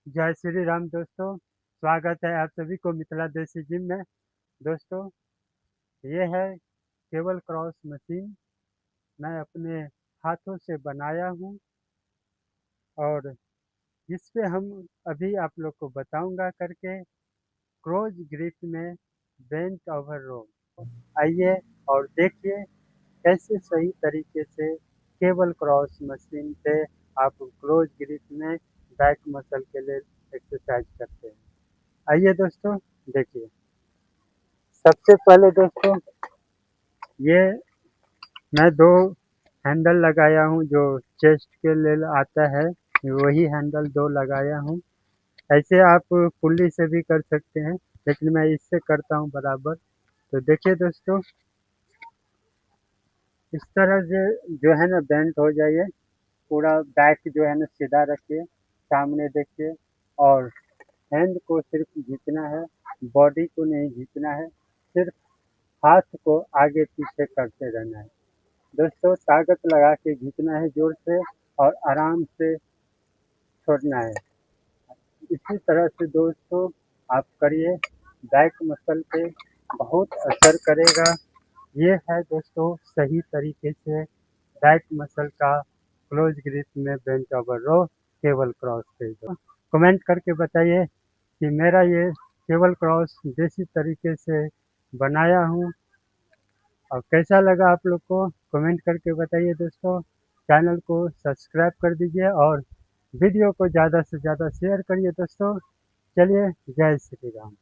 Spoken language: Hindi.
जय श्री राम दोस्तों। स्वागत है आप सभी को मिथिला देसी जिम में। दोस्तों, ये है केबल क्रॉस मशीन। मैं अपने हाथों से बनाया हूँ और इस पे हम अभी आप लोग को बताऊंगा करके क्लोज ग्रिप में बेंच ओवर रो। आइए और देखिए कैसे सही तरीके से केबल क्रॉस मशीन पे आप क्लोज ग्रिप में बैक मसल के लिए एक्सरसाइज करते हैं। आइए दोस्तों, देखिए। सबसे पहले दोस्तों, ये मैं दो हैंडल लगाया हूँ जो चेस्ट के लिए आता है। वही हैंडल दो लगाया हूँ। ऐसे आप पुल्ली से भी कर सकते हैं, लेकिन मैं इससे करता हूँ बराबर। तो देखिए दोस्तों, इस तरह से जो है ना बेंट हो जाइए। पूरा बैक जो है ना सीधा रखिए, सामने देखिए और हैंड को सिर्फ खींचना है, बॉडी को नहीं खींचना है। सिर्फ हाथ को आगे पीछे करते रहना है। दोस्तों, ताकत लगा के खींचना है जोर से और आराम से छोड़ना है। इसी तरह से दोस्तों आप करिए, बैक मसल पे बहुत असर करेगा। ये है दोस्तों सही तरीके से बैक मसल का क्लोज ग्रिप में बेंच ओवर रो केबल क्रॉस पे। कमेंट करके बताइए कि मेरा ये केबल क्रॉस देसी तरीके से बनाया हूँ और कैसा लगा आप लोग को। कमेंट करके बताइए दोस्तों। चैनल को सब्सक्राइब कर दीजिए और वीडियो को ज़्यादा से ज़्यादा शेयर करिए दोस्तों। चलिए, जय श्री राम।